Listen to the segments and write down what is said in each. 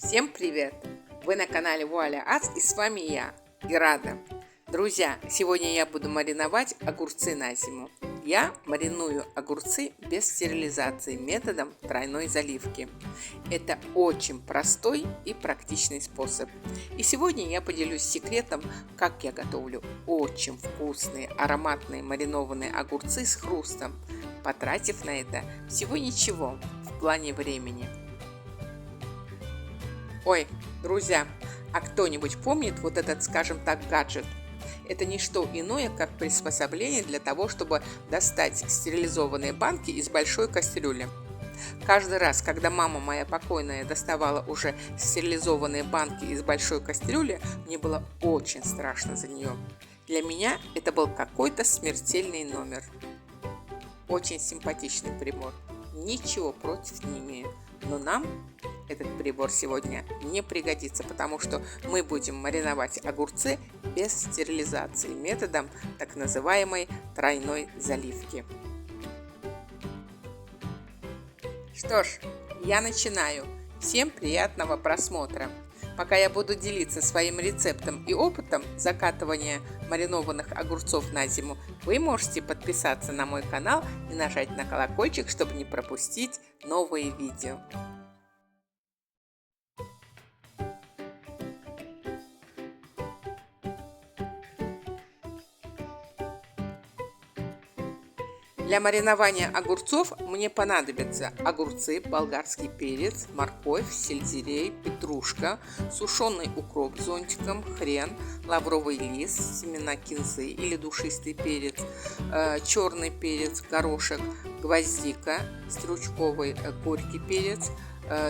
Всем привет! Вы на канале Вуаля Ац, и с вами я, Ирада. Друзья, сегодня я буду мариновать огурцы на зиму. Я мариную огурцы без стерилизации методом тройной заливки. Это очень простой и практичный способ. И сегодня я поделюсь секретом, как я готовлю очень вкусные ароматные маринованные огурцы с хрустом, потратив на это всего ничего в плане времени. Ой, друзья, а кто-нибудь помнит вот этот, скажем так, гаджет? Это не что иное, как приспособление для того, чтобы достать стерилизованные банки из большой кастрюли. Каждый раз, когда мама моя покойная доставала уже стерилизованные банки из большой кастрюли, мне было очень страшно за нее. Для меня это был какой-то смертельный номер. Очень симпатичный прибор. Ничего против не имею. Но нам этот прибор сегодня не пригодится, потому что мы будем мариновать огурцы без стерилизации методом так называемой тройной заливки. Что ж, я начинаю. Всем приятного просмотра. Пока я буду делиться своим рецептом и опытом закатывания маринованных огурцов на зиму, вы можете подписаться на мой канал и нажать на колокольчик, чтобы не пропустить новые видео. Для маринования огурцов мне понадобятся огурцы, болгарский перец, морковь, сельдерей, петрушка, сушеный укроп зонтиком, хрен, лавровый лист, семена кинзы или душистый перец, черный перец, горошек, гвоздика, стручковый горький перец,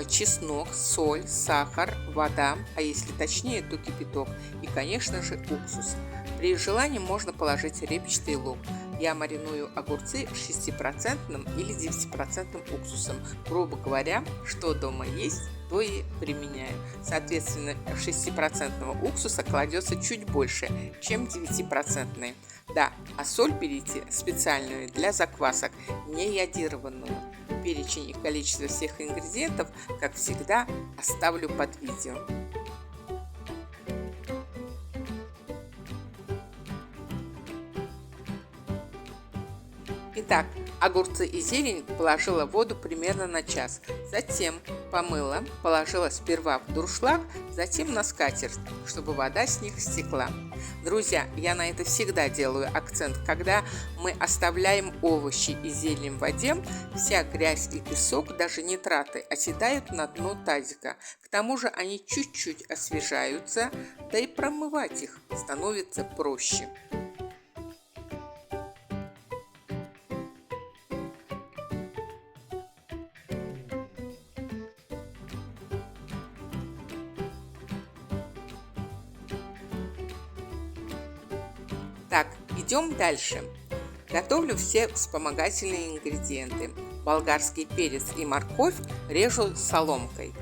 чеснок, соль, сахар, вода, а если точнее, то кипяток и, конечно же, уксус. При желании можно положить репчатый лук. Я мариную огурцы 6% или 9% уксусом. Грубо говоря, что дома есть, то и применяю. Соответственно, 6% уксуса кладется чуть больше, чем 9%. Да, а соль берите специальную для заквасок, не йодированную. Перечень и количество всех ингредиентов, как всегда, оставлю под видео. Итак, огурцы и зелень положила в воду примерно на час. Затем помыла, положила сперва в дуршлаг, затем на скатерть, чтобы вода с них стекла. Друзья, я на это всегда делаю акцент. Когда мы оставляем овощи и зелень в воде, вся грязь и песок, даже нитраты, оседают на дно тазика. К тому же они чуть-чуть освежаются, да и промывать их становится проще. Так, идем дальше. Готовлю все вспомогательные ингредиенты. Болгарский перец и морковь режу соломкой.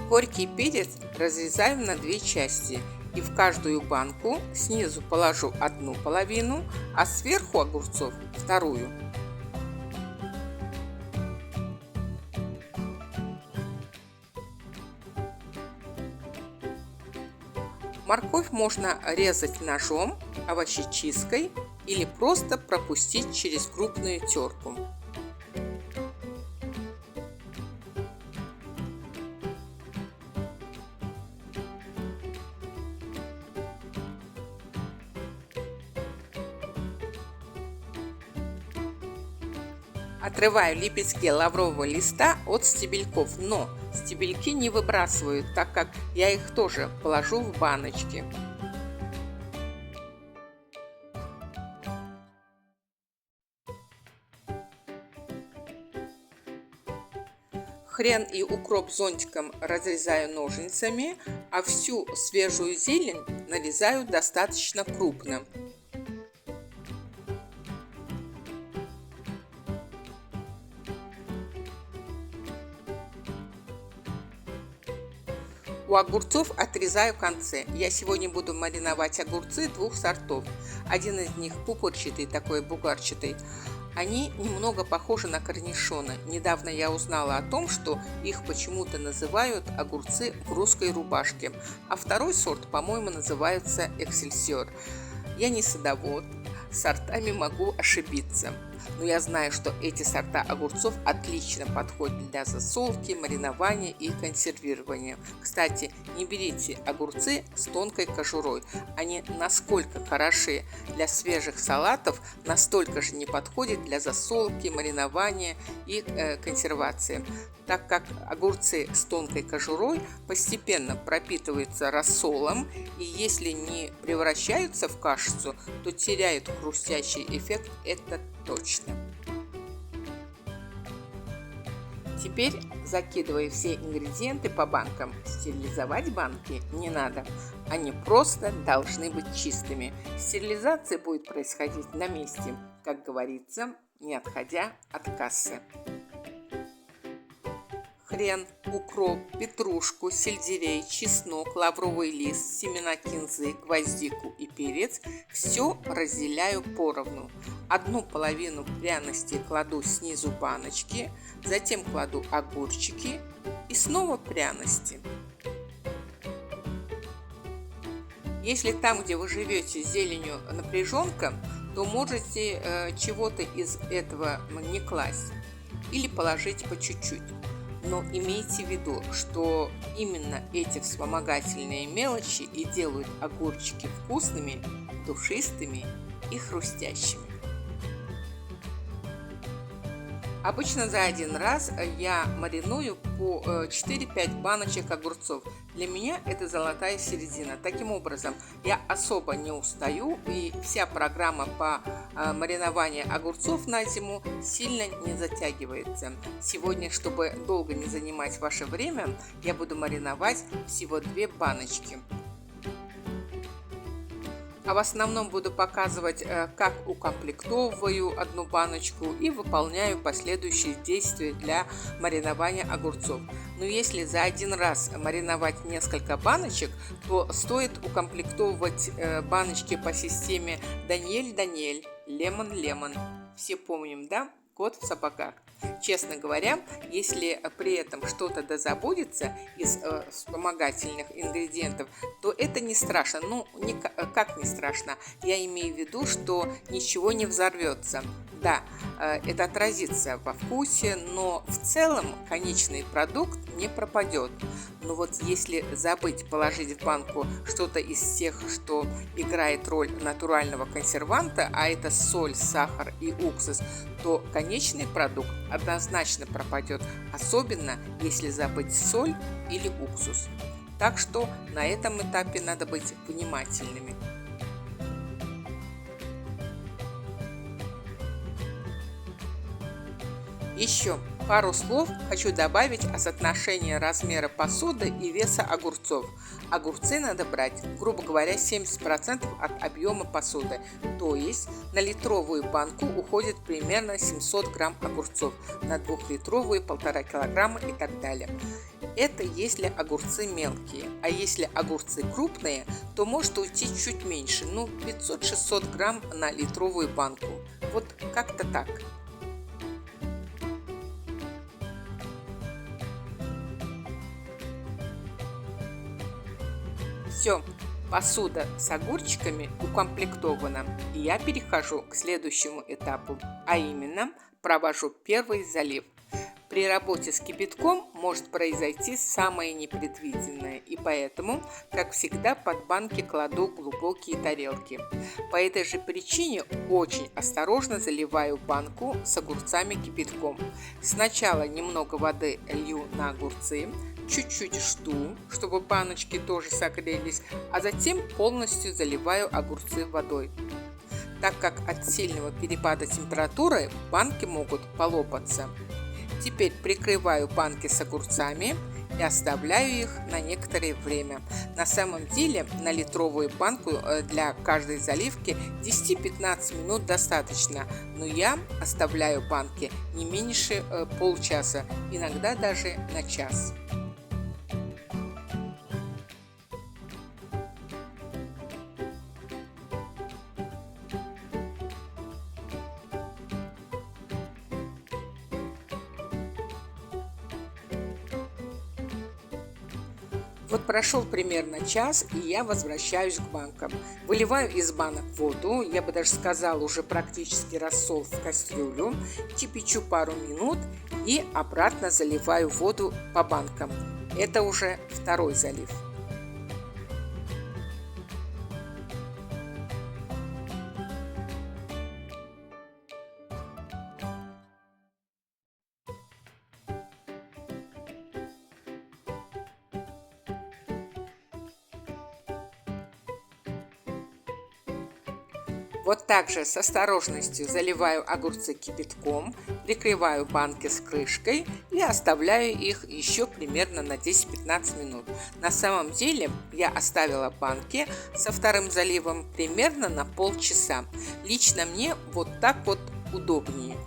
Горький перец разрезаю на две части и в каждую банку снизу положу одну половину, а сверху огурцов вторую. Морковь можно резать ножом, овощечисткой или просто пропустить через крупную терку. Отрываю лепестки лаврового листа от стебельков, но стебельки не выбрасываю, так как я их тоже положу в баночки. Хрен и укроп зонтиком разрезаю ножницами, а всю свежую зелень нарезаю достаточно крупно. У огурцов отрезаю концы. Я сегодня буду мариновать огурцы двух сортов. Один из них пупырчатый, такой бугорчатый. Они немного похожи на корнишоны. Недавно я узнала о том, что их почему-то называют огурцы в русской рубашке, а второй сорт, по-моему, называется эксельсиор. Я не садовод, с сортами могу ошибиться, но я знаю, что эти сорта огурцов отлично подходят для засолки, маринования и консервирования. Кстати, не берите огурцы с тонкой кожурой. Они насколько хороши для свежих салатов, настолько же не подходят для засолки, маринования и консервации, так как огурцы с тонкой кожурой постепенно пропитываются рассолом, и если не превращаются в кашицу, то теряют хрустящий эффект, это точно. Теперь закидываю все ингредиенты по банкам. Стерилизовать банки не надо, они просто должны быть чистыми. Стерилизация будет происходить на месте, как говорится, не отходя от кассы. Хрен, укроп, петрушку, сельдерей, чеснок, лавровый лист, семена кинзы, гвоздику и перец – все разделяю поровну. Одну половину пряностей кладу снизу баночки, затем кладу огурчики и снова пряности. Если там, где вы живете, с зеленью напряженка, то можете чего-то из этого не класть или положить по чуть-чуть. Но имейте в виду, что именно эти вспомогательные мелочи и делают огурчики вкусными, душистыми и хрустящими. Обычно за один раз я мариную по 4-5 баночек огурцов. Для меня это золотая середина. Таким образом, я особо не устаю, и вся программа по маринованию огурцов на зиму сильно не затягивается. Сегодня, чтобы долго не занимать ваше время, я буду мариновать всего 2 баночки. А в основном буду показывать, как укомплектовываю одну баночку и выполняю последующие действия для маринования огурцов. Но если за один раз мариновать несколько баночек, то стоит укомплектовывать баночки по системе Даниэль-Даниэль, Лемон-Лемон. Все помним, да? Кот в сапогах. Честно говоря, если при этом что-то дозабудется из вспомогательных ингредиентов, то это не страшно. Ну, как не страшно? Я имею в виду, что ничего не взорвется. Да, это отразится во вкусе, но в целом конечный продукт не пропадет. Но вот если забыть положить в банку что-то из тех, что играет роль натурального консерванта, а это соль, сахар и уксус, то конечный продукт однозначно пропадет, особенно если забыть соль или уксус. Так что на этом этапе надо быть внимательными. Еще пару слов хочу добавить о соотношении размера посуды и веса огурцов. Огурцы надо брать, грубо говоря, 70% от объема посуды. То есть на литровую банку уходит примерно 700 грамм огурцов, на 2-литровую 1,5 килограмма и так далее. Это если огурцы мелкие, а если огурцы крупные, то может уйти чуть меньше, 500-600 грамм на литровую банку. Вот как-то так. Все, посуда с огурчиками укомплектована, и я перехожу к следующему этапу, а именно провожу первый залив. При работе с кипятком может произойти самое непредвиденное, и поэтому, как всегда, под банки кладу глубокие тарелки. По этой же причине очень осторожно заливаю банку с огурцами кипятком. Сначала немного воды лью на огурцы, чуть-чуть жду, чтобы баночки тоже согрелись, а затем полностью заливаю огурцы водой. Так как от сильного перепада температуры банки могут полопаться. Теперь прикрываю банки с огурцами и оставляю их на некоторое время. На самом деле на литровую банку для каждой заливки 10-15 минут достаточно, но я оставляю банки не меньше полчаса, иногда даже на час. Вот прошел примерно час, и я возвращаюсь к банкам. Выливаю из банок воду, я бы даже сказала, уже практически рассол в кастрюлю, кипячу пару минут и обратно заливаю воду по банкам. Это уже второй залив. Вот так же с осторожностью заливаю огурцы кипятком, прикрываю банки с крышкой и оставляю их еще примерно на 10-15 минут. На самом деле я оставила банки со вторым заливом примерно на полчаса. Лично мне вот так вот удобнее.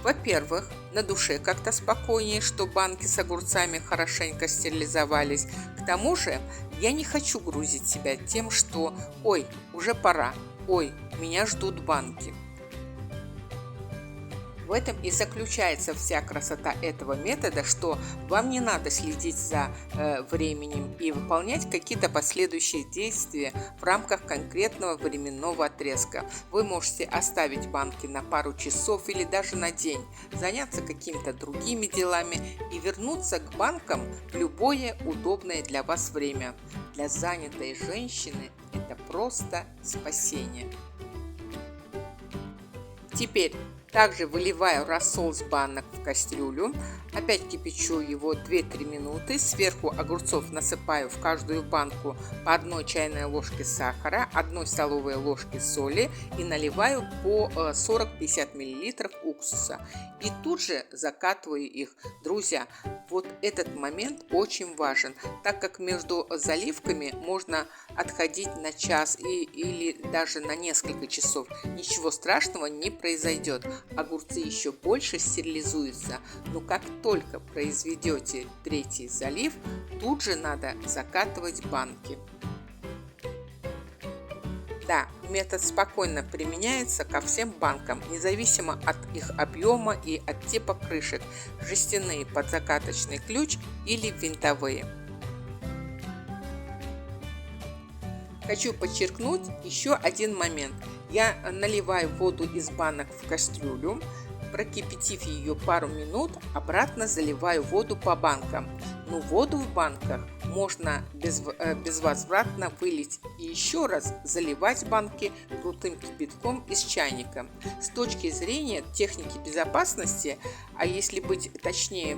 Во-первых, на душе как-то спокойнее, что банки с огурцами хорошенько стерилизовались. К тому же я не хочу грузить себя тем, что «Ой, уже пора», «Ой, меня ждут банки». В этом и заключается вся красота этого метода, что вам не надо следить за временем и выполнять какие-то последующие действия в рамках конкретного временного отрезка. Вы можете оставить банки на пару часов или даже на день, заняться какими-то другими делами и вернуться к банкам в любое удобное для вас время. Для занятой женщины это просто спасение. Теперь также выливаю рассол с банок в кастрюлю, опять кипячу его 2-3 минуты, сверху огурцов насыпаю в каждую банку по 1 чайной ложке сахара, 1 столовой ложки соли и наливаю по 40-50 мл уксуса. И тут же закатываю их. Друзья, вот этот момент очень важен, так как между заливками можно отходить на час или даже на несколько часов. Ничего страшного не произойдет. Огурцы еще больше стерилизуются, но как только произведете третий залив, тут же надо закатывать банки. Да, метод спокойно применяется ко всем банкам, независимо от их объема и от типа крышек, жестяные под закаточный ключ или винтовые. Хочу подчеркнуть еще один момент. Я наливаю воду из банок в кастрюлю, прокипятив ее пару минут, обратно заливаю воду по банкам. Но воду в банках можно безвозвратно вылить и еще раз заливать банки крутым кипятком из чайника. С точки зрения техники безопасности, а если быть точнее,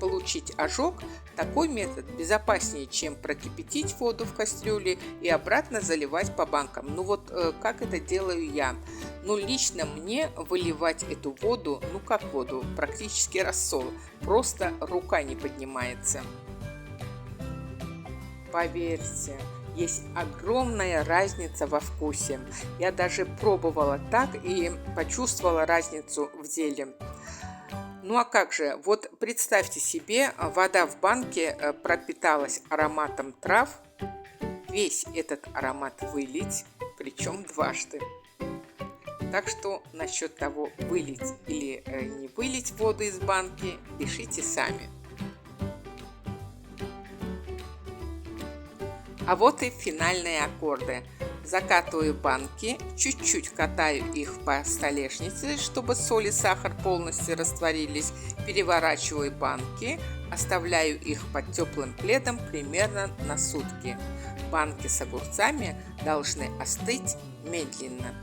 получить ожог, такой метод безопаснее, чем прокипятить воду в кастрюле и обратно заливать по банкам. Ну вот как это делаю я. Ну лично мне выливать эту воду, ну как воду, практически рассол, просто рука не поднимается. Поверьте, есть огромная разница во вкусе. Я даже пробовала так и почувствовала разницу в деле. Ну а как же, вот представьте себе, вода в банке пропиталась ароматом трав, весь этот аромат вылить, причем дважды. Так что насчет того, вылить или не вылить воду из банки, решите сами. А вот и финальные аккорды. Закатываю банки, чуть-чуть катаю их по столешнице, чтобы соль и сахар полностью растворились. Переворачиваю банки, оставляю их под теплым пледом примерно на сутки. Банки с огурцами должны остыть медленно.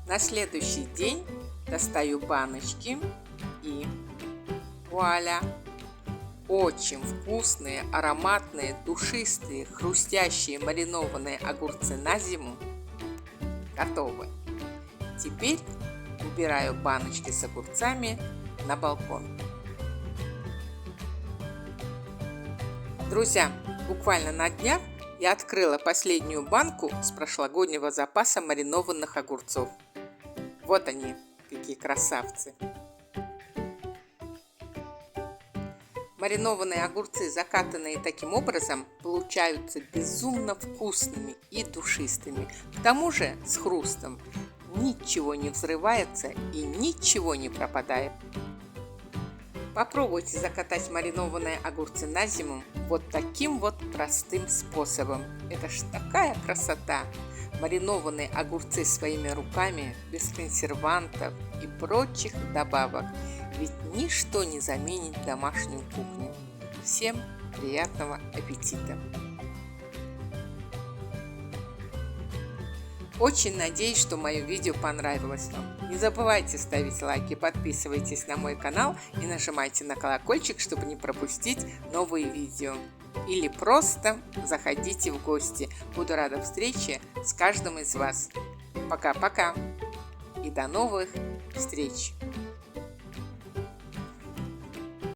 На следующий день достаю баночки и вуаля! Очень вкусные, ароматные, душистые, хрустящие маринованные огурцы на зиму готовы. Теперь убираю баночки с огурцами на балкон. Друзья, буквально на днях я открыла последнюю банку с прошлогоднего запаса маринованных огурцов. Вот они, какие красавцы! Маринованные огурцы, закатанные таким образом, получаются безумно вкусными и душистыми. К тому же с хрустом. Ничего не взрывается и ничего не пропадает. Попробуйте закатать маринованные огурцы на зиму вот таким вот простым способом. Это ж такая красота! Маринованные огурцы своими руками, без консервантов и прочих добавок. Ведь ничто не заменит домашнюю кухню. Всем приятного аппетита! Очень надеюсь, что мое видео понравилось вам. Не забывайте ставить лайки, подписывайтесь на мой канал и нажимайте на колокольчик, чтобы не пропустить новые видео. Или просто заходите в гости. Буду рада встрече с каждым из вас. Пока-пока и до новых встреч!